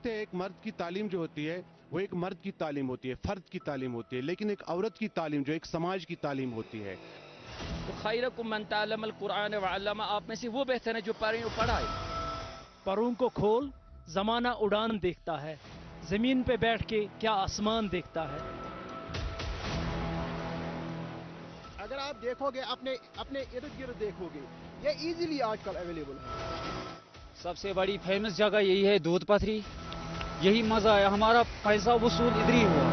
کہتے ہیں ایک مرد کی تعلیم جو ہوتی ہے وہ ایک مرد کی تعلیم ہوتی ہے, فرد کی تعلیم ہوتی ہے, لیکن ایک عورت کی تعلیم جو ایک سماج کی تعلیم ہوتی ہے. خیرکم من تعلم القرآن وعلم, آپ میں سے وہ بہتر ہے جو پڑھائے. پروں کو کھول, زمانہ اڑان دیکھتا ہے, زمین پہ بیٹھ کے کیا آسمان دیکھتا ہے. اگر آپ دیکھو گے اپنے ارد گرد دیکھو گے, یہ ایزیلی آج کل اویلیبل ہے. سب سے بڑی فیمس جگہ یہی ہے دودھ پتھری, یہی مزہ ہے, ہمارا پیسہ وصول ادھر ہی ہوا.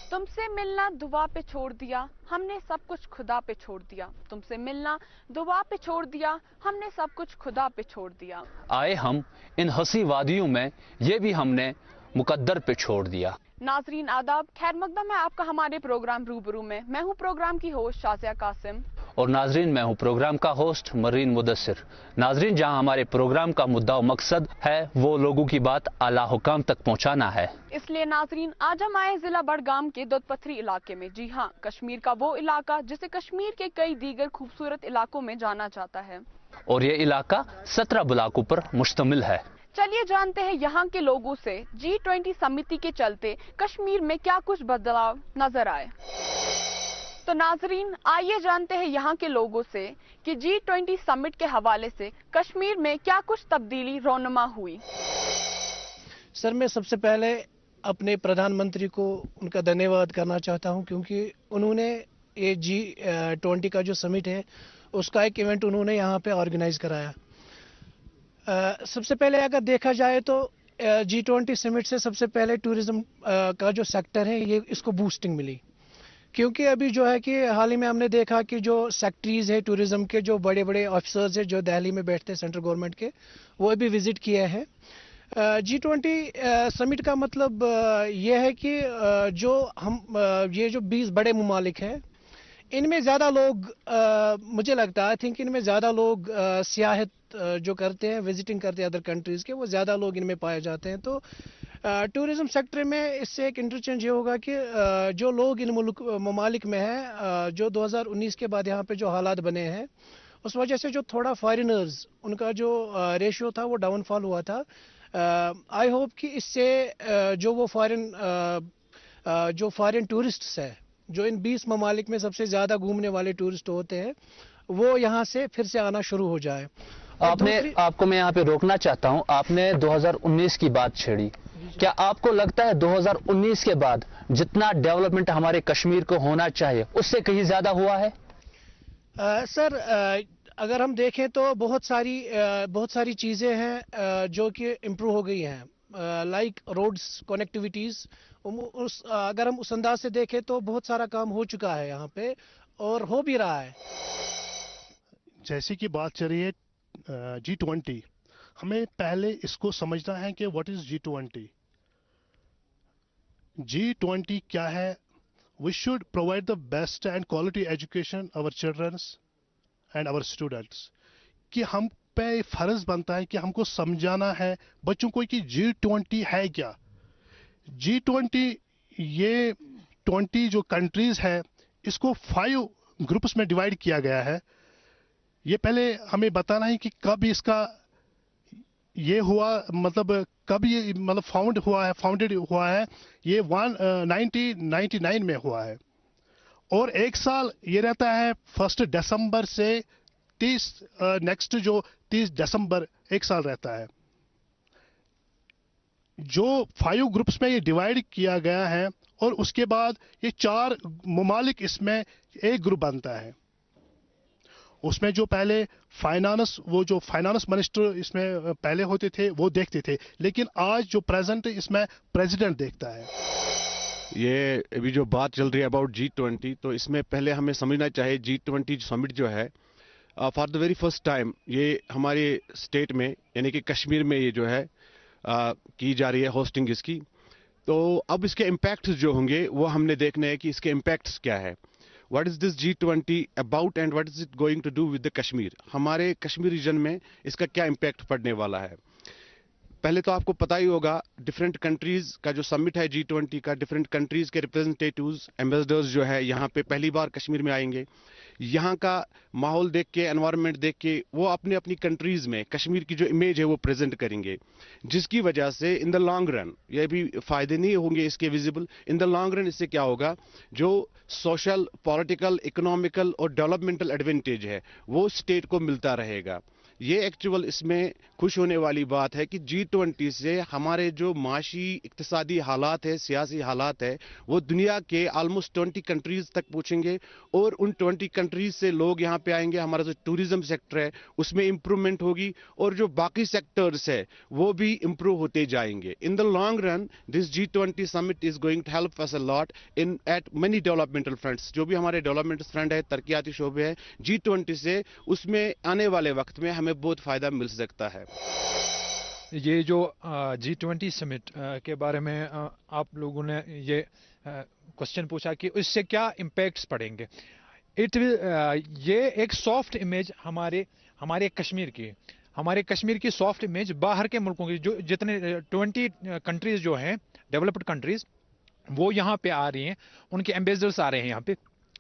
تم سے ملنا دعا پہ چھوڑ دیا, ہم نے سب کچھ خدا پہ چھوڑ دیا. تم سے ملنا دعا پہ چھوڑ دیا, ہم نے سب کچھ خدا پہ چھوڑ دیا. آئے ہم ان حسی وادیوں میں, یہ بھی ہم نے مقدر پہ چھوڑ دیا. ناظرین آداب, خیر مقدم ہے آپ کا ہمارے پروگرام روبرو میں. میں ہوں پروگرام کی ہوسٹ شازیہ قاسم. اور ناظرین, میں ہوں پروگرام کا ہوسٹ مرین مدثر. ناظرین, جہاں ہمارے پروگرام کا مدعا و مقصد ہے وہ لوگوں کی بات اعلیٰ حکام تک پہنچانا ہے, اس لیے ناظرین آج ہم آئے ضلع بڑگام کے دودھ پتھری علاقے میں. جی ہاں, کشمیر کا وہ علاقہ جسے کشمیر کے کئی دیگر خوبصورت علاقوں میں جانا جاتا ہے, اور یہ علاقہ 17 بلاکوں پر مشتمل ہے. چلیے جانتے ہیں یہاں کے لوگوں سے G20 سمیتی کے چلتے کشمیر میں کیا کچھ بدلاؤ نظر آئے. تو ناظرین آئیے جانتے ہیں یہاں کے لوگوں سے کہ G20 سمٹ کے حوالے سے کشمیر میں کیا کچھ تبدیلی رونما ہوئی. سر, میں سب سے پہلے اپنے پردھان منتری کو ان کا دھنیہ واد کرنا چاہتا ہوں, کیونکہ انہوں نے یہ G20 کا جو سمٹ ہے اس کا ایک ایونٹ انہوں نے یہاں پہ آرگنائز کرایا. سب سے پہلے اگر دیکھا جائے تو G20 سمٹ سے سب سے پہلے ٹورزم کا جو سیکٹر ہے یہ اس کو بوسٹنگ ملی, کیونکہ ابھی جو ہے کہ حال ہی میں ہم نے دیکھا کہ جو سیکٹریز ہے ٹورزم کے, جو بڑے بڑے آفیسرز ہیں جو دہلی میں بیٹھتے ہیں سینٹرل گورنمنٹ کے, وہ ابھی وزٹ کیا ہے. G20 سمٹ کا مطلب یہ ہے کہ یہ جو 20 بڑے ممالک ہیں ان میں زیادہ لوگ, مجھے لگتا ہے ان میں زیادہ لوگ سیاحت جو کرتے ہیں, وزٹنگ کرتے ہیں ادر کنٹریز کے, وہ زیادہ لوگ ان میں پائے جاتے ہیں. تو ٹورزم سیکٹر میں اس سے ایک انٹرچینج یہ ہوگا کہ جو لوگ ان ممالک میں ہیں, جو 2019 کے بعد یہاں پہ جو حالات بنے ہیں اس وجہ سے جو تھوڑا فارینرز ان کا جو ریشیو تھا وہ ڈاؤن فال ہوا تھا. آئی ہوپ کہ اس سے جو وہ فارین ٹورسٹس ہیں, جو ان 20 ممالک میں سب سے زیادہ گھومنے والے ٹورسٹ ہوتے ہیں, وہ یہاں سے پھر سے آنا شروع ہو جائے. آپ کو میں یہاں پہ روکنا چاہتا ہوں, آپ نے 2019 کی بات چھیڑی. کیا آپ کو لگتا ہے 2019 کے بعد جتنا ڈیولپمنٹ ہمارے کشمیر کو ہونا چاہیے اس سے کہیں زیادہ ہوا ہے؟ سر, اگر ہم دیکھیں تو بہت ساری چیزیں ہیں جو کہ امپروو ہو گئی ہیں, لائک روڈز کنیکٹیویٹیز. اگر ہم اس انداز سے دیکھیں تو بہت سارا کام ہو چکا ہے یہاں پہ اور ہو بھی رہا ہے. جیسی کہ بات چل رہی ہے G20, ہمیں پہلے اس کو سمجھنا ہے کہ واٹ از G20. G20 کیا ہے؟ We should provide the best and quality education our childrens and our students. کہ ہم پہ فرض بنتا ہے کہ ہم کو سمجھانا ہے بچوں کو کہ G20 ہے کیا. G20 یہ 20 جو کنٹریز ہے اس کو 5 گروپس میں ڈیوائڈ کیا گیا ہے. یہ پہلے ہمیں بتانا ہے کہ کب اس کا یہ ہوا, مطلب کب یہ فاؤنڈیڈ ہوا ہے. یہ 1999 میں ہوا ہے, اور ایک سال یہ رہتا ہے 1 دسمبر سے 30 دسمبر ایک سال رہتا ہے. جو 5 گروپس میں یہ ڈیوائڈ کیا گیا ہے, اور اس کے بعد یہ 4 ممالک اس میں ایک گروپ بنتا ہے. اس میں جو پہلے فائنانس منسٹر اس میں پہلے ہوتے تھے وہ دیکھتے تھے, لیکن آج جو پریزنٹ اس میں پریزیڈنٹ دیکھتا ہے. یہ ابھی جو بات چل رہی ہے اباؤٹ G20, تو اس میں پہلے ہمیں سمجھنا چاہیے G20 سمٹ جو ہے for the very first time یہ ہمارے اسٹیٹ میں یعنی کہ کشمیر میں یہ جو ہے کی جا رہی ہے ہوسٹنگ اس کی. تو اب اس کے امپیکٹس جو ہوں گے وہ ہم نے دیکھنا ہے کہ اس کے امپیکٹس کیا ہے. What is this G20 about and what is it going to do with the Kashmir. ہمارے کشمیر ریجن میں اس کا کیا امپیکٹ پڑنے والا ہے. پہلے تو آپ کو پتہ ہی ہوگا ڈفرینٹ کنٹریز کا جو سمٹ ہے G20 کا, ڈفرینٹ کنٹریز کے ریپرزنٹیٹیوز ایمبیسڈرز جو ہے یہاں پہ پہلی بار کشمیر میں آئیں گے. यहाँ का माहौल देख के, एनवायरनमेंट देख के वो अपने अपनी कंट्रीज में कश्मीर की जो इमेज है वो प्रेजेंट करेंगे, जिसकी वजह से इन द लॉन्ग रन ये भी फायदे नहीं होंगे इसके visible. In the long run इससे क्या होगा, जो सोशल, पॉलिटिकल, इकोनॉमिकल और डेवलपमेंटल एडवांटेज है वो स्टेट को मिलता रहेगा। ये एक्चुअल इसमें खुश होने वाली बात है कि G20 से हमारे जो माशी इक्तिसादी हालात है, सियासी हालात है, वो दुनिया के ऑलमोस्ट 20 कंट्रीज तक पहुंचेंगे और उन 20 कंट्रीज से लोग यहाँ पे आएंगे। हमारा जो टूरिज्म सेक्टर है उसमें इंप्रूवमेंट होगी और जो बाकी सेक्टर्स है वो भी इंप्रूव होते जाएंगे। In the long run this G20 summit is going to help us a lot in at many developmental fronts. जो भी हमारे डेवलपमेंट फ्रंट है, तरक्याती शोबे है, G20 से उसमें आने वाले वक्त में हमें बहुत फायदा मिल सकता है। ये जो G20 समिट के बारे में आप लोगों ने ये क्वेश्चन पूछा कि इससे क्या इम्पैक्ट्स पड़ेंगे, ये एक सॉफ्ट इमेज हमारे कश्मीर की सॉफ्ट इमेज बाहर के मुल्कों की, जो जितने 20 कंट्रीज जो हैं डेवलप्ड कंट्रीज वो यहाँ पे आ रही हैं, उनके एम्बेसडर्स आ रहे हैं यहाँ पे,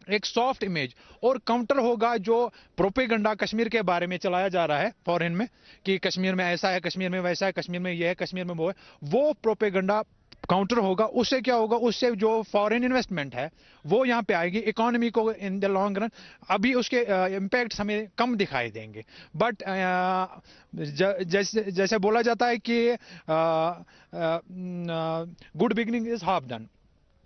एक सॉफ्ट इमेज और काउंटर होगा जो प्रोपेगेंडा कश्मीर के बारे में चलाया जा रहा है फॉरेन में कि कश्मीर में ऐसा है, कश्मीर में वैसा है, कश्मीर में ये है, कश्मीर में वो है, वो प्रोपेगेंडा काउंटर होगा। उससे क्या होगा, उससे जो फॉरेन इन्वेस्टमेंट है वो यहाँ पे आएगी, इकोनॉमी को इन द लॉन्ग रन अभी उसके इम्पैक्ट हमें कम दिखाई देंगे, बट जैसे बोला जाता है कि good beginning is half done.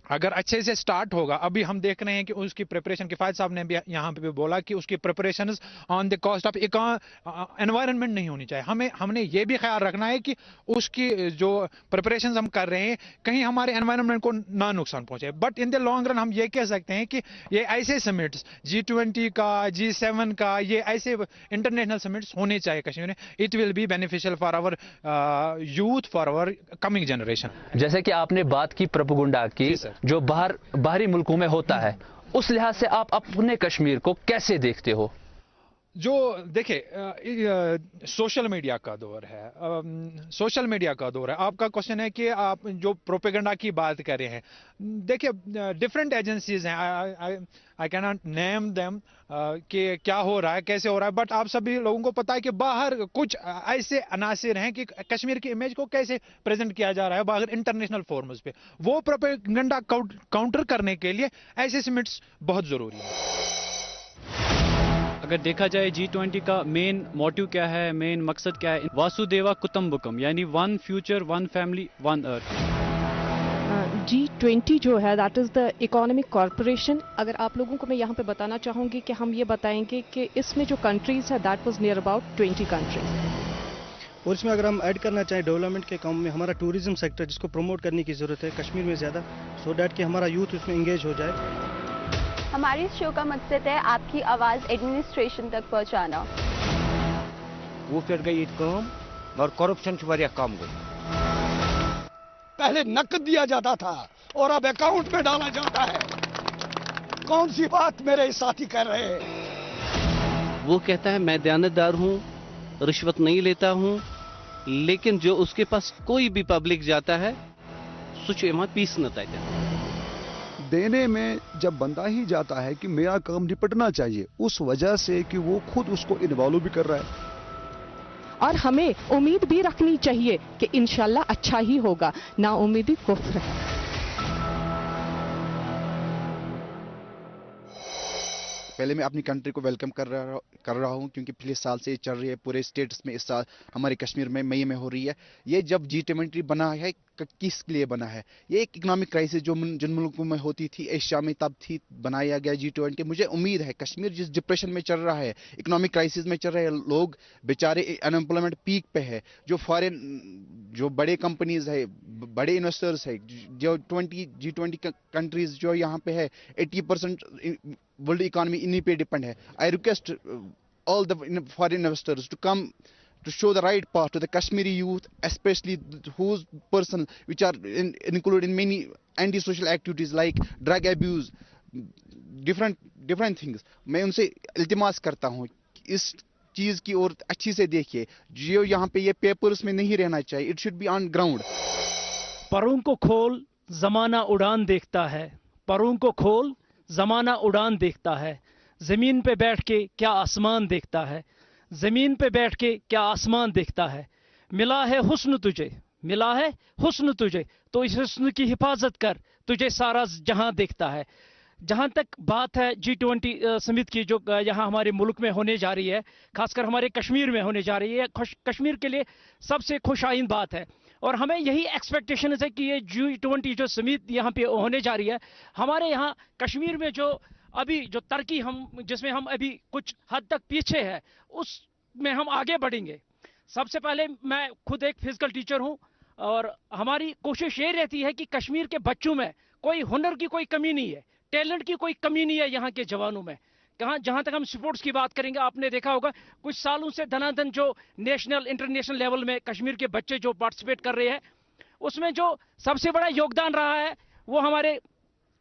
अगर अच्छे से स्टार्ट होगा, अभी हम देख रहे हैं कि उसकी प्रिपरेशन, किफायत साहब ने भी यहाँ पे भी बोला कि उसकी preparation on the cost of environment नहीं होनी चाहिए। हमने ये भी ख्याल रखना है कि उसकी जो प्रिपरेशन हम कर रहे हैं कहीं हमारे एनवायरनमेंट को ना नुकसान पहुंचे। But in the long run हम ये कह सकते हैं कि ये ऐसे समिट्स G20 का, G7 का, ये ऐसे इंटरनेशनल समिट्स होने चाहिए कश्मीर में। It will be beneficial for our youth, for our coming generation. जैसे कि आपने बात की प्रोपेगेंडा की जो बाहरी मुल्कों में होता है, उस लिहाज से आप अपने कश्मीर को कैसे देखते हो? जो देखिए सोशल मीडिया का दौर है, सोशल मीडिया का दौर है। आपका क्वेश्चन है कि आप जो प्रोपेगेंडा की बात कर रहे हैं, देखिए डिफरेंट एजेंसीज हैं, I can not name them कि क्या हो रहा है, कैसे हो रहा है, बट आप सभी लोगों को पता है कि बाहर कुछ ऐसे अनासिर हैं कि कश्मीर की इमेज को कैसे प्रेजेंट किया जा रहा है बाहर इंटरनेशनल फोरम्स पे। वो प्रोपेगेंडा काउंटर करने के लिए ऐसे समिट्स बहुत जरूरी है। अगर देखा जाए G20 का मेन मोटिव क्या है, मेन मकसद क्या है, वासुदेवा कुटुंबकम, यानी one future, one family, one earth. G20 जो है that is the economic corporation. अगर आप लोगों को मैं यहाँ पे बताना चाहूँगी कि हम ये बताएंगे कि इसमें जो कंट्रीज़ है that was near about 20 countries. और इसमें अगर हम ऐड करना चाहें डेवलपमेंट के काम में, हमारा टूरिज्म सेक्टर जिसको प्रमोट करने की ज़रूरत है कश्मीर में ज़्यादा, सो डैट कि हमारा यूथ उसमें इंगेज हो जाए। हमारी इस शो का मकसद है आपकी आवाज़ एडमिनिस्ट्रेशन तक पहुँचाना। वो फिर गई कम और करप्शन वारिया कम गई। पहले नकद दिया जाता था और अब अकाउंट में डाला जाता है। कौन सी बात मेरे साथी कर रहे हैं? वो कहता है मैं दयानतदार हूं, रिश्वत नहीं लेता हूं, लेकिन जो उसके पास कोई भी पब्लिक जाता है सुच पीस न तय देने में जब बंदा ही जाता है कि मेरा काम निपटना चाहिए, उस वजह से कि वो खुद उसको इन्वॉल्व भी कर रहा है। और हमें उम्मीद भी रखनी चाहिए कि इंशाल्लाह अच्छा ही होगा, ना उम्मीदी कुफ्र है। पहले मैं अपनी कंट्री को वेलकम कर रहा हूं क्योंकि पिछले साल से चल रही है पूरे स्टेट्स में, इस साल हमारे कश्मीर में मई में हो रही है। ये जब G20 बना है किस लिए बना है? ये एक इकोनॉमिक क्राइसिस जो जिन मुल्कों में होती थी एशिया में तब थी, बनाया गया G20। मुझे उम्मीद है कश्मीर जिस डिप्रेशन में चल रहा है, इकोनॉमिक क्राइसिस में चल रहे हैं, लोग बेचारे अनएम्प्लॉयमेंट पीक पे है, जो फॉरेन जो बड़े कंपनीज है, बड़े इन्वेस्टर्स है, जो G20 कंट्रीज जो यहाँ पे है 80% वर्ल्ड इकोनॉमी इन्हीं पे डिपेंड है। I request all the foreign investors to come to show the right path to the Kashmiri youth, especially whose person which are included in many anti-social activities like drug abuse, different things. मैं उनसे इल्तिमास करता हूँ इस चीज की ओर अच्छी से देखिए, जो यहाँ पे ये पेपर्स में नहीं रहना चाहिए, it should be on ground. परों को खोल जमाना उड़ान देखता है, परों को खोल जमाना उड़ान देखता है, ज़मीन पे बैठ के क्या आसमान देखता है, ज़मीन पे बैठ के क्या आसमान देखता है। मिला है हुस्न तुझे, मिला है हुस्न तुझे, तो इस हुस्न की हिफाजत कर, तुझे सारा जहां देखता है। जहां तक बात है G20 समिट की जो यहाँ हमारे मुल्क में होने जा रही है, खासकर हमारे कश्मीर में होने जा रही है, कश्मीर के लिए सबसे खुशाइन बात है। और हमें यही एक्सपेक्टेशन है कि ये G20 जो समिट यहाँ पे होने जा रही है, हमारे यहाँ कश्मीर में जो अभी जो तरक्की हम जिसमें हम अभी कुछ हद तक पीछे है, उसमें हम आगे बढ़ेंगे। सबसे पहले मैं खुद एक फिजिकल टीचर हूँ और हमारी कोशिश ये रहती है कि कश्मीर के बच्चों में कोई हुनर की कोई कमी नहीं है, टैलेंट की कोई कमी नहीं है यहाँ के जवानों में। जहां तक हम स्पोर्ट्स की बात करेंगे, आपने देखा होगा कुछ सालों से धनाधन जो नेशनल इंटरनेशनल लेवल में कश्मीर के बच्चे जो पार्टिसिपेट कर रहे हैं, उसमें जो सबसे बड़ा योगदान रहा है वो हमारे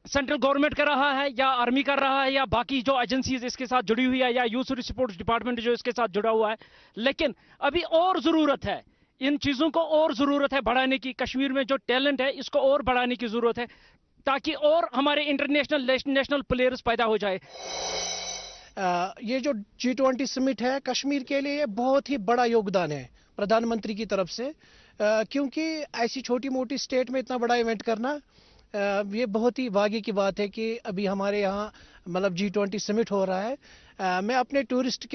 सेंट्रल गवर्नमेंट का रहा है या आर्मी का रहा है या बाकी जो एजेंसीज इसके साथ जुड़ी हुई है या यूथ स्पोर्ट्स डिपार्टमेंट जो इसके साथ जुड़ा हुआ है। लेकिन अभी और ज़रूरत है, इन चीज़ों को और ज़रूरत है बढ़ाने की। कश्मीर में जो टैलेंट है इसको और बढ़ाने की ज़रूरत है ताकि और हमारे इंटरनेशनल नेशनल प्लेयर्स पैदा हो जाए। ये जो G20 समिट है कश्मीर के लिए बहुत ही बड़ा योगदान है प्रधानमंत्री की तरफ से, क्योंकि ऐसी छोटी मोटी स्टेट में इतना बड़ा इवेंट करना ये बहुत ही भाग्य की बात है कि अभी हमारे यहाँ मतलब G20 समिट हो रहा है। मैं अपने टूरिस्ट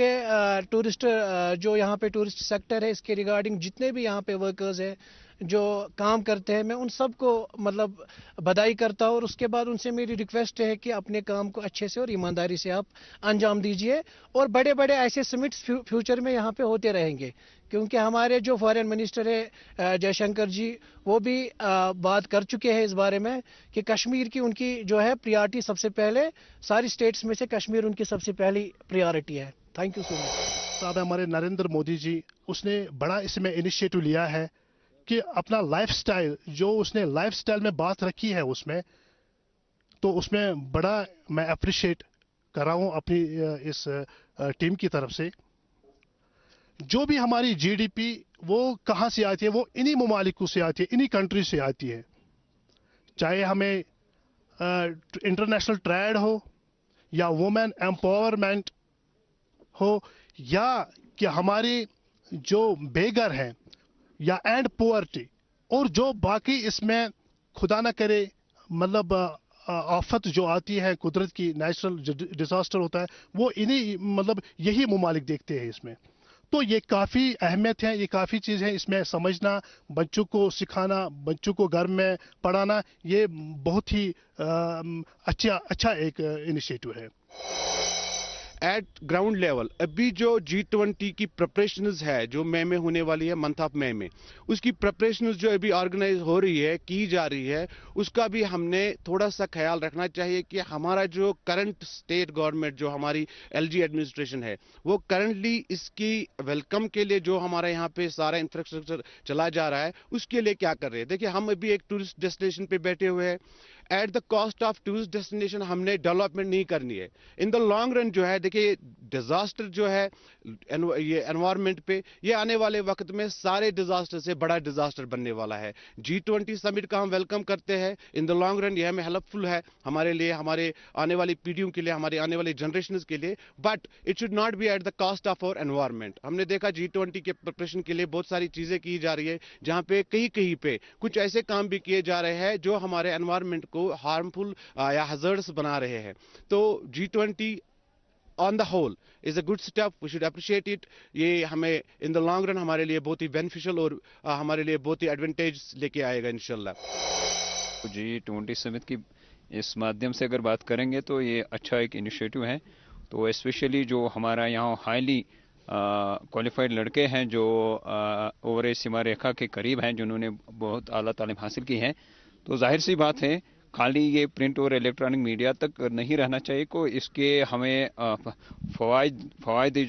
जो यहाँ पे टूरिस्ट सेक्टर है इसके रिगार्डिंग जितने भी यहाँ पे वर्कर्स हैं जो काम करते हैं, मैं उन सब को मतलब बधाई करता हूँ और उसके बाद उनसे मेरी रिक्वेस्ट है कि अपने काम को अच्छे से और ईमानदारी से आप अंजाम दीजिए और बड़े बड़े ऐसे समिट्स फ्यूचर में यहाँ पे होते रहेंगे, क्योंकि हमारे जो फॉरेन मिनिस्टर है जयशंकर जी वो भी बात कर चुके हैं इस बारे में कि कश्मीर की उनकी जो है प्रियॉरिटी सबसे पहले, सारी स्टेट्स में से कश्मीर उनकी सबसे पहली प्रियॉरिटी है। Thank you so much. साहब हमारे नरेंद्र मोदी जी उसने बड़ा इसमें इनिशिएटिव लिया है कि अपना लाइफस्टाइल जो उसने लाइफस्टाइल में बात रखी है उसमें, तो उसमें बड़ा मैं अप्रिशिएट कर रहा हूँ अपनी इस टीम की तरफ से। जो भी हमारी GDP वो कहाँ से आती है, वो इन्हीं ममालिकों से आती है, इन्हीं कंट्री से आती है। चाहे हमें इंटरनेशनल ट्रेड हो या वुमेन एम्पावरमेंट हो या कि हमारी जो बेगर हैं या एंड पुअर्टी और जो बाकी इसमें खुदा ना करे मतलब आफत जो आती है कुदरत की, नेचुरल डिजास्टर होता है, वो इन्हीं मतलब यही ममालिक देखते हैं इसमें। तो ये काफ़ी अहमियत है, ये काफ़ी चीज़ है, इसमें समझना, बच्चों को सिखाना, बच्चों को घर में पढ़ाना, ये बहुत ही अच्छा एक इनिशिएटिव है। एट ग्राउंड लेवल अभी जो G20 की प्रिपरेशंस है जो मई में होने वाली है, मंथ ऑफ मई में, उसकी प्रिपरेशंस जो अभी ऑर्गेनाइज हो रही है, की जा रही है, उसका भी हमने थोड़ा सा ख्याल रखना चाहिए कि हमारा जो करंट स्टेट गवर्नमेंट जो हमारी LG एडमिनिस्ट्रेशन है वो करंटली इसकी वेलकम के लिए जो हमारा यहाँ पे सारा इंफ्रास्ट्रक्चर चला जा रहा है उसके लिए क्या कर रहे हैं। देखिए हम अभी एक टूरिस्ट डेस्टिनेशन पे बैठे हुए हैं, eight the cost of tourist destination हमने डेवलपमेंट नहीं करनी है। इन द लॉन्ग रन जो है देखिए डिजास्टर जो है ये एनवायरनमेंट पे, ये आने वाले वक्त में सारे डिजास्टर से बड़ा डिजास्टर बनने वाला है। G20 समिट का हम वेलकम करते हैं, इन द लॉन्ग रन ये हमें हेल्पफुल है हमारे लिए, हमारे आने वाली पीढ़ियों के लिए, हमारे आने वाली जनरेशंस के लिए, but it should not be at the cost of our environment. हमने देखा G20 के प्रिपरेशन के लिए बहुत सारी चीजें की जा रही है जहां पे कहीं पे कुछ ऐसे काम भी किए जा रहे हैं जो हमारे एनवायरनमेंट को हार्मफुल या हज़ार्डस बना रहे हैं। तो G20 on the whole is a good step, we should appreciate it। ये हमें in the long run हमारे लिए बहुत ही beneficial और हमारे लिए बहुत ही advantage लेके आएगा इंशाल्लाह। G20 समिट की इस माध्यम से अगर बात करेंगे तो ये अच्छा एक इनिशिएटिव है। तो स्पेशली जो हमारा यहाँ हाईली क्वालिफाइड लड़के हैं जो ओवर एज सीमा रेखा के करीब हैं, जिन्होंने बहुत आला तालीम हासिल की है, तो जाहिर सी बात है खाली ये प्रिंट और इलेक्ट्रॉनिक मीडिया तक नहीं रहना चाहिए को, इसके हमें फ़ायदे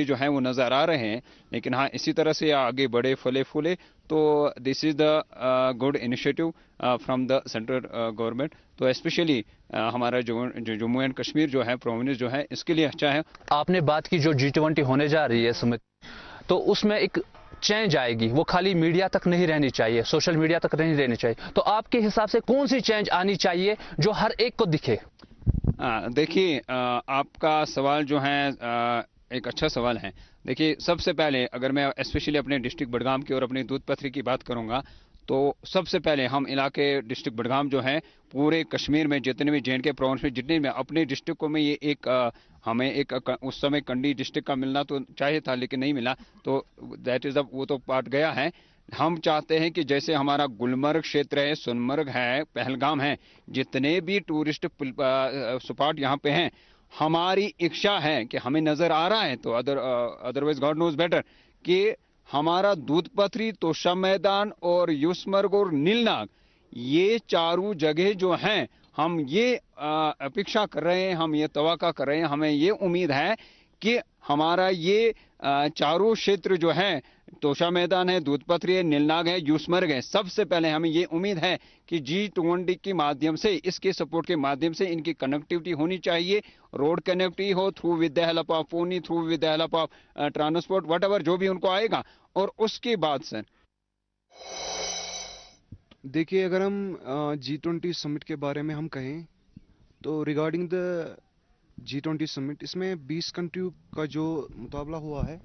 जो हैं वो नज़र आ रहे हैं। लेकिन हाँ, इसी तरह से आगे बढ़े फले फूले तो this is the good initiative from the central government. तो स्पेशली हमारा जो जम्मू एंड कश्मीर जो है प्रोविंस जो है इसके लिए अच्छा है। आपने बात की जो G20 होने जा रही है समिट, तो उसमें एक चेंज आएगी, वो खाली मीडिया तक नहीं रहनी चाहिए, सोशल मीडिया तक नहीं रहनी चाहिए। तो आपके हिसाब से कौन सी चेंज आनी चाहिए जो हर एक को दिखे? देखिए आपका सवाल जो है एक अच्छा सवाल है। देखिए सबसे पहले अगर मैं स्पेशली अपने डिस्ट्रिक्ट बडगाम की और अपनी दूध पथरी की बात करूंगा तो सबसे पहले हम इलाके डिस्ट्रिक्ट बडगाम जो है पूरे कश्मीर में जितने भी जे एंड के प्रोविंस में जितने में अपने डिस्ट्रिक्ट को में ये एक हमें एक उस समय कंडी डिस्ट्रिक्ट का मिलना तो चाहिए था लेकिन नहीं मिला, तो दैट इज वो तो पार्ट गया है। हम चाहते हैं कि जैसे हमारा गुलमर्ग क्षेत्र है, सोनमर्ग है, पहलगाम है, जितने भी टूरिस्ट स्पॉट यहाँ पे हैं, हमारी इच्छा है कि हमें नजर आ रहा है तो अदरवाइज गॉड नोज बेटर कि हमारा दूध पथरी, तोशा मैदान और यूसमर्ग और नीलनाग ये चारों जगह जो हैं हम ये अपेक्षा कर रहे हैं, हम ये तवक्का कर रहे हैं, हमें ये उम्मीद है कि हमारा ये चारों क्षेत्र जो है, तोशा मैदान है, दूध पथरी है, नीलनाग है, यूसमर्ग है, सबसे पहले हमें ये उम्मीद है कि G20 के माध्यम से, इसके सपोर्ट के माध्यम से इनकी कनेक्टिविटी होनी चाहिए। रोड कनेक्टिविटी हो through with the help of Fani, through with the help of transport, whatever जो भी उनको आएगा। और उसके बाद सर देखिए, अगर हम G20 समिट के बारे में हम कहें तो रिगार्डिंग द G20 समिट, इसमें 20 कंट्री का जो मुकाबला हुआ है,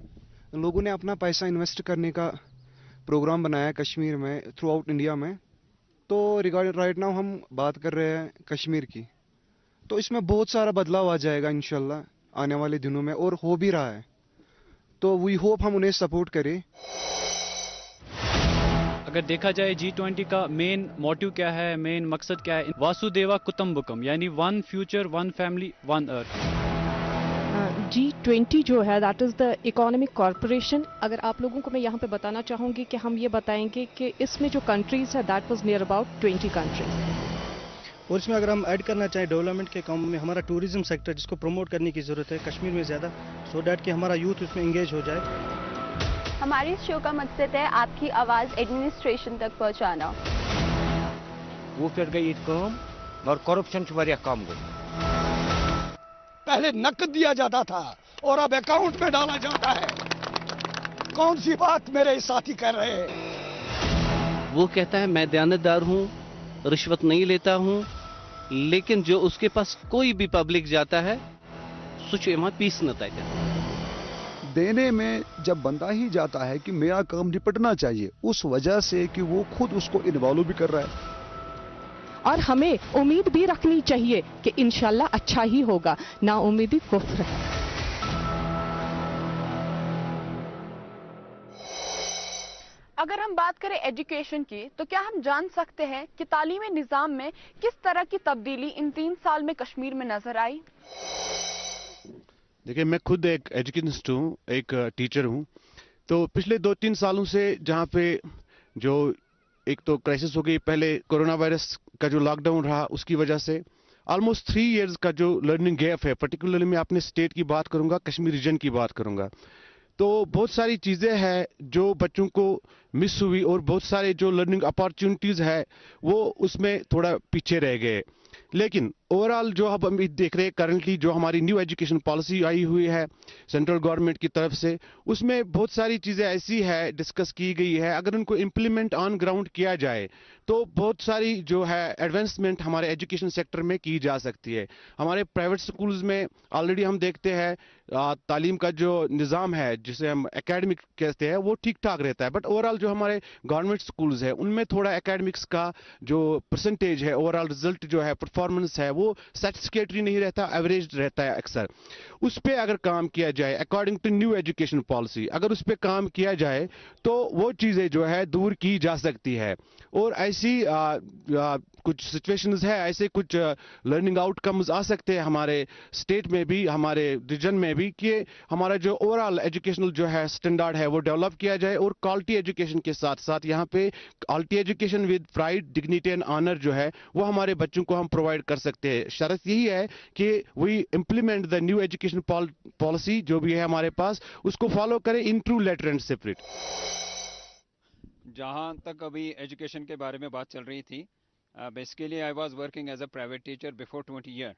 लोगों ने अपना पैसा इन्वेस्ट करने का प्रोग्राम बनाया कश्मीर में, थ्रू आउट इंडिया में। तो रिगार्डिंग राइट नाउ हम बात कर रहे हैं कश्मीर की, तो इसमें बहुत सारा बदलाव आ जाएगा इंशाल्लाह आने वाले दिनों में, और हो भी रहा है। तो वी होप हम उन्हें सपोर्ट करें। अगर देखा जाए G20 का मेन मोटिव क्या है, मेन मकसद क्या है, वासुदेवा कुटुंबकम यानी one future, one family, one earth. G20 जो है that is the economic corporation. अगर आप लोगों को मैं यहाँ पे बताना चाहूँगी कि हम ये बताएंगे कि इसमें जो कंट्रीज़ है that was near about 20 countries. और इसमें अगर हम ऐड करना चाहें डेवलपमेंट के काम में हमारा टूरिज्म सेक्टर जिसको प्रमोट करने की ज़रूरत है कश्मीर में ज़्यादा, सो डैट कि हमारा यूथ उसमें इंगेज हो जाए। हमारी इस शो का मकसद है आपकी आवाज़ एडमिनिस्ट्रेशन तक पहुँचाना। वो फिर गई काम और करप्शन कम गई। पहले नकद दिया जाता था और अब अकाउंट में डाला जाता है। कौन सी बात मेरे साथी कर रहे हैं? वो कहता है मैं दयानतदार हूँ, रिश्वत नहीं लेता हूँ, लेकिन जो उसके पास कोई भी पब्लिक जाता है सुच एमा पीस न तय देने में जब बंदा ही जाता है कि मेरा काम निपटना चाहिए, उस वजह से कि वो खुद उसको इन्वॉल्व भी कर रहा है। और हमें उम्मीद भी रखनी चाहिए कि इंशाल्लाह अच्छा ही होगा, ना उम्मीदी कुफ्र है। अगर हम बात करें एजुकेशन की तो क्या हम जान सकते हैं कि तालीमी निज़ाम में किस तरह की तब्दीली इन 3 साल में कश्मीर में नजर आई? देखिए, मैं खुद एक एजुकेशनिस्ट हूँ, एक टीचर हूँ। तो पिछले 2-3 सालों से जहाँ पे जो एक तो क्राइसिस हो गई, पहले कोरोना वायरस का जो लॉकडाउन रहा उसकी वजह से ऑलमोस्ट 3 इयर्स का जो लर्निंग गैप है, पर्टिकुलरली मैं अपने स्टेट की बात करूंगा, कश्मीर रीजन की बात करूंगा, तो बहुत सारी चीज़ें हैं जो बच्चों को मिस हुई और बहुत सारे जो लर्निंग अपॉर्चुनिटीज़ है वो उसमें थोड़ा पीछे रह गए। लेकिन ओवरऑल जो अब हम देख रहे हैं करंटली जो हमारी न्यू एजुकेशन पॉलिसी आई हुई है सेंट्रल गवर्नमेंट की तरफ से, उसमें बहुत सारी चीज़ें ऐसी है डिस्कस की गई है, अगर उनको इम्प्लीमेंट ऑन ग्राउंड किया जाए तो बहुत सारी जो है एडवांसमेंट हमारे एजुकेशन सेक्टर में की जा सकती है। हमारे प्राइवेट स्कूल्स में ऑलरेडी हम देखते हैं तालीम का जो निज़ाम है जिसे हम एकेडमिक कहते हैं वो ठीक ठाक रहता है, बट ओवरऑल जो हमारे गवर्नमेंट स्कूल्स है उनमें थोड़ा एकेडमिक्स का जो परसेंटेज है, ओवरऑल रिजल्ट जो है, परफॉर्मेंस है, वो सेटिस्फैक्टरी नहीं रहता, एवरेज रहता है अक्सर। उस पर अगर काम किया जाए according to new education policy, अगर उस पर काम किया जाए तो वो चीज़ें जो है दूर की जा सकती है। और ऐसी कुछ सिचुएशंस है, ऐसे कुछ लर्निंग आउटकम्स आ सकते हैं हमारे स्टेट में भी, हमारे रीजन में भी, कि हमारा जो ओवरऑल एजुकेशनल जो है स्टैंडर्ड है वो डेवलप किया जाए और क्वालिटी एजुकेशन के साथ साथ यहाँ पे quality education with pride, dignity and honour जो है वो हमारे बच्चों को हम प्रोवाइड कर सकते हैं। शर्त यही है कि we implement the new education policy जो भी है हमारे पास, उसको फॉलो करें in true letter and separate. जहाँ तक अभी एजुकेशन के बारे में बात चल रही थी, basically I was working as a private teacher before 20 year.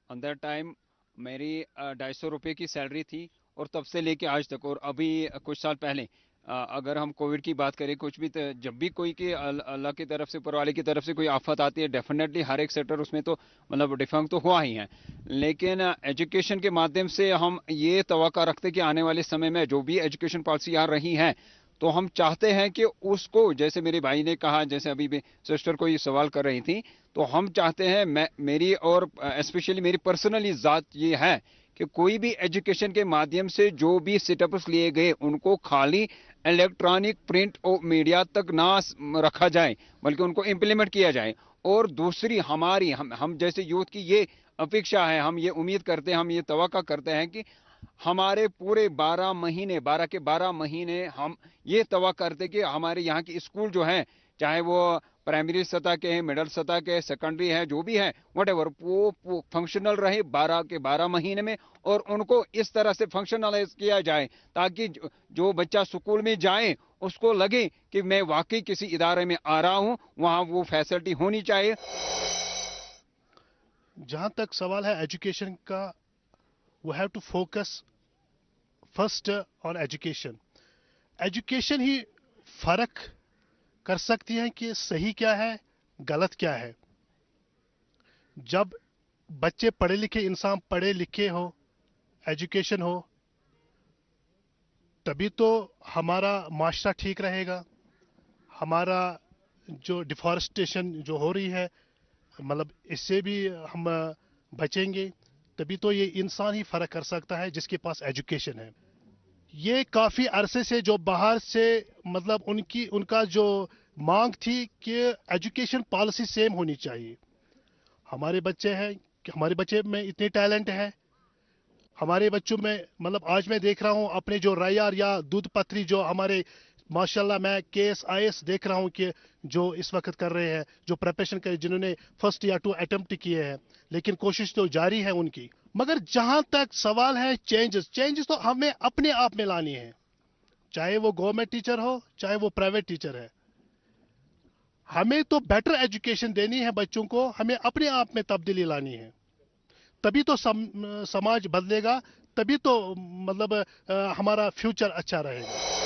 On that time मेरी 250 रुपये की सैलरी थी और तब से लेके आज तक, और अभी कुछ साल पहले अगर हम कोविड की बात करें, कुछ भी जब भी कोई कि अल्लाह की तरफ से, ऊपर वाले की तरफ से कोई आफत आती है, डेफिनेटली हर एक सेक्टर उसमें तो मतलब डिफंग तो हुआ ही है। लेकिन एजुकेशन के माध्यम से हम ये तवक्का रखते हैं कि आने वाले समय में जो भी एजुकेशन पॉलिसी आ रही है, तो हम चाहते हैं कि उसको, जैसे मेरे भाई ने कहा, जैसे अभी भी सिस्टर को ये सवाल कर रही थी, तो हम चाहते हैं, मेरी और स्पेशली मेरी पर्सनली ज़ात ये है कि कोई भी एजुकेशन के माध्यम से जो भी सेटअप्स लिए गए उनको खाली इलेक्ट्रॉनिक प्रिंट और मीडिया तक ना रखा जाए, बल्कि उनको इम्प्लीमेंट किया जाए। और दूसरी हमारी हम जैसे यूथ की ये अपेक्षा है, हम ये उम्मीद करते हैं, हम ये तवक्का करते हैं कि हमारे पूरे 12 के 12 महीने हम ये तवक्का करते कि हमारे यहाँ की स्कूल जो हैं, चाहे वो प्राइमरी सतह के हैं, मिडिल सतह के, सेकेंडरी है, जो भी है, व्हाटएवर, वो फंक्शनल रहे 12 के 12 महीने में, और उनको इस तरह से फंक्शनलाइज किया जाए ताकि जो बच्चा स्कूल में जाए उसको लगे कि मैं वाकई किसी इदारे में आ रहा हूँ, वहाँ वो फैसिलिटी होनी चाहिए। जहाँ तक सवाल है एजुकेशन का, we have to focus first on education. Education ही फर्क कर सकती है कि सही क्या है, गलत क्या है। जब बच्चे पढ़े लिखे, इंसान पढ़े लिखे हो, एजुकेशन हो, तभी तो हमारा माशरा ठीक रहेगा। हमारा जो डिफॉरेस्टेशन जो हो रही है, मतलब इससे भी हम बचेंगे। तभी तो ये इंसान ही फर्क कर सकता है जिसके पास एजुकेशन है। ये काफी अरसे से जो बाहर से मतलब उनका जो मांग थी कि एजुकेशन पॉलिसी सेम होनी चाहिए। हमारे बच्चे हैं, हमारे बच्चे में इतने टैलेंट है, हमारे बच्चों में मतलब आज मैं देख रहा हूं अपने जो रायार या दूध पत्री जो हमारे माशाल्लाह, मैं केएस आईएएस देख रहा हूं कि जो इस वक्त कर रहे हैं, जो प्रिपरेशन कर, जिन्होंने 1 या 2 अटेम्प्ट किए हैं, लेकिन कोशिश तो जारी है उनकी। मगर जहां तक सवाल है चेंजेस तो हमें अपने आप में लानी है, चाहे वो गवर्नमेंट टीचर हो, चाहे वो प्राइवेट टीचर है। हमें तो बेटर एजुकेशन देनी है बच्चों को, हमें अपने आप में तब्दीली लानी है। तभी तो समाज बदलेगा, तभी तो मतलब हमारा फ्यूचर अच्छा रहेगा।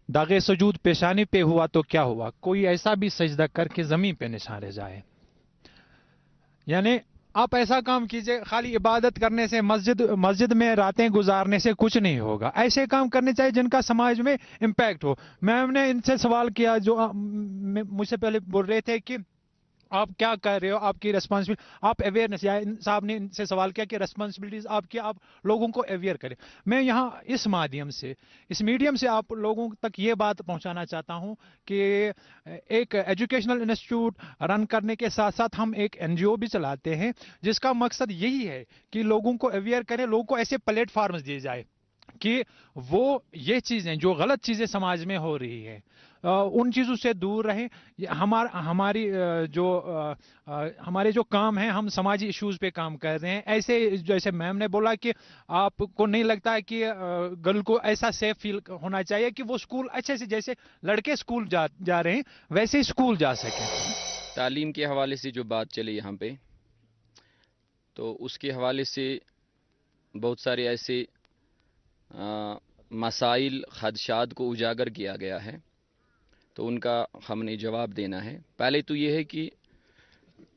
दागे सजूद पेशानी पे हुआ तो क्या हुआ, कोई ऐसा भी सजदा करके जमीन पे निशान रह जाए। यानी आप ऐसा काम कीजिए, खाली इबादत करने से, मस्जिद में रातें गुजारने से कुछ नहीं होगा। ऐसे काम करने चाहिए जिनका समाज में इम्पैक्ट हो। मैंने इनसे सवाल किया जो मुझसे पहले बोल रहे थे कि आप क्या कर रहे हो, आपकी रिस्पॉन्सिबिलिटी, आप अवेयरनेस, या साहब ने इनसे सवाल किया कि रिस्पॉन्सिबिलिटीज आपकी, आप लोगों को अवेयर करें। मैं यहाँ इस माध्यम से, इस मीडियम से आप लोगों तक ये बात पहुँचाना चाहता हूँ कि एक एजुकेशनल इंस्टीट्यूट रन करने के साथ साथ हम एक एनजीओ भी चलाते हैं, जिसका मकसद यही है कि लोगों को अवेयर करें, लोगों को ऐसे प्लेटफार्म्स दिए जाए कि वो ये चीज़ें, जो गलत चीज़ें समाज में हो रही है, उन चीज़ों से दूर रहें। हमारे जो काम हैं, हम समाजी इश्यूज पे काम कर रहे हैं। ऐसे जैसे मैम ने बोला कि आपको नहीं लगता है कि गर्ल को ऐसा सेफ फील होना चाहिए कि वो स्कूल अच्छे से, जैसे लड़के स्कूल जा रहे हैं वैसे ही स्कूल जा सकें। तालीम के हवाले से जो बात चली यहाँ पे, तो उसके हवाले से बहुत सारे ऐसे मसाइल, खदशात को उजागर किया गया है, तो उनका हमने जवाब देना है। पहले तो ये है कि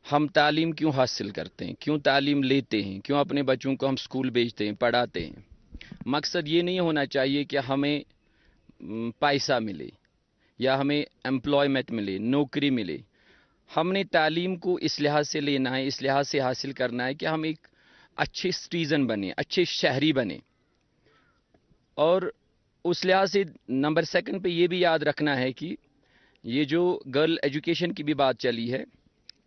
हम तालीम क्यों हासिल करते हैं, क्यों तालीम लेते हैं, क्यों अपने बच्चों को हम स्कूल भेजते हैं, पढ़ाते हैं। मकसद ये नहीं होना चाहिए कि हमें पैसा मिले या हमें एम्प्लॉयमेंट मिले, नौकरी मिले। हमने तालीम को इस लिहाज से लेना है, इस लिहाज से हासिल करना है कि हम एक अच्छे सिटीज़न बने, अच्छे शहरी बने। और उस लिहाज से नंबर 2 पे ये भी याद रखना है कि ये जो गर्ल एजुकेशन की भी बात चली है,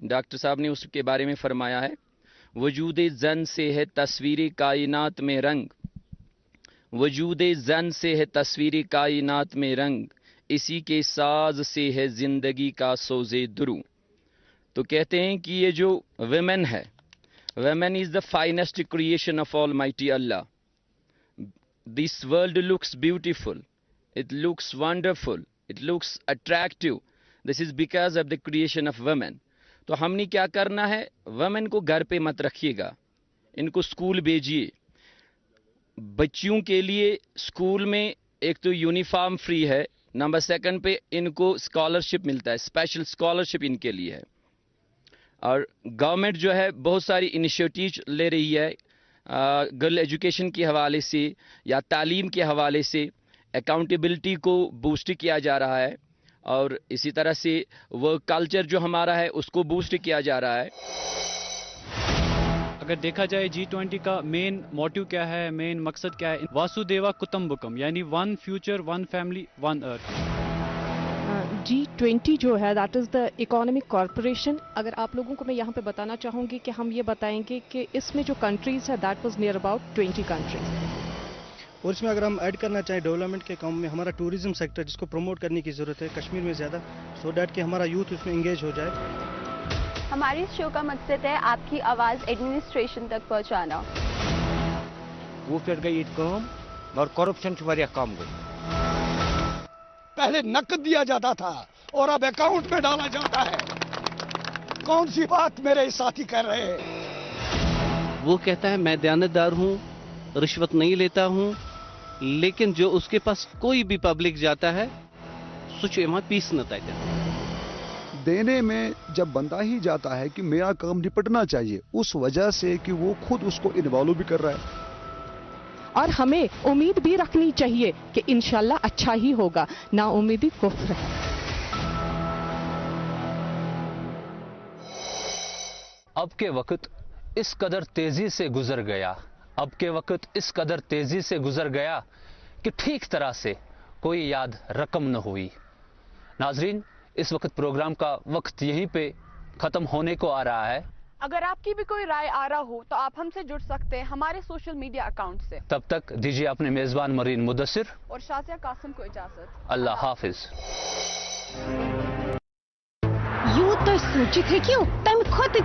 डॉक्टर साहब ने उसके बारे में फरमाया है, वजूदे जन से है तस्वीर कायनात में रंग, वजूदे जन से है तस्वीर कायनात में रंग, इसी के साज से है जिंदगी का सोजे दुरू। तो कहते हैं कि ये जो वुमेन है, women is the finest creation of almighty Allah. This world looks beautiful, it looks wonderful, it looks attractive. This is because of the creation of women. तो हमने क्या करना है, वुमेन को घर पे मत रखिएगा, इनको स्कूल भेजिए। बच्चियों के लिए स्कूल में एक तो यूनिफॉर्म फ्री है, नंबर सेकंड पे इनको स्कॉलरशिप मिलता है, स्पेशल स्कॉलरशिप इनके लिए है। और गवर्नमेंट जो है बहुत सारी इनिशिएटिव ले रही है, गर्ल एजुकेशन के हवाले से या तालीम के हवाले से अकाउंटेबिलिटी को बूस्ट किया जा रहा है, और इसी तरह से वर्क कल्चर जो हमारा है उसको बूस्ट किया जा रहा है। अगर देखा जाए G20 का मेन मोटिव क्या है, मेन मकसद क्या है, वासुदेवा कुटुंबकम यानी one future one family one earth. G20 जो है that is the economic corporation. अगर आप लोगों को मैं यहाँ पे बताना चाहूँगी कि हम ये बताएंगे कि इसमें जो कंट्रीज़ है that was near about 20 countries. और इसमें अगर हम ऐड करना चाहें डेवलपमेंट के काम में हमारा टूरिज्म सेक्टर जिसको प्रमोट करने की ज़रूरत है कश्मीर में ज़्यादा, सो डैट कि हमारा यूथ उसमें इंगेज हो जाए। हमारी इस शो का मकसद है आपकी आवाज़ एडमिनिस्ट्रेशन तक पहुंचाना। वो फिर गई काम और करप्शन वारिया काम गई। पहले नकद दिया जाता था और अब अकाउंट में डाला जाता है। कौन सी बात मेरे साथी कर रहे हैं? वो कहता है मैं दयानतदार हूँ, रिश्वत नहीं लेता हूँ, लेकिन जो उसके पास कोई भी पब्लिक जाता है सुच एमा पीस न तय देने में जब बंदा ही जाता है कि मेरा काम निपटना चाहिए, उस वजह से कि वो खुद उसको इन्वॉल्व भी कर रहा है। और हमें उम्मीद भी रखनी चाहिए कि इंशाल्लाह अच्छा ही होगा, ना उम्मीदी कुफ्र है। अब के वक्त इस कदर तेजी से गुजर गया, अब के वक्त इस कदर तेजी से गुजर गया कि ठीक तरह से कोई याद रकम न हुई। नाजरीन, इस वक्त प्रोग्राम का वक्त यहीं पे खत्म होने को आ रहा है। अगर आपकी भी कोई राय आ रहा हो तो आप हमसे जुड़ सकते हैं हमारे सोशल मीडिया अकाउंट से। तब तक दीजिए अपने मेजबान मरीन मुदस्सिर और शाजिया कासिम को इजाजत। अल्लाह हाफिज। यूं तो सूचित है क्यों तम खुद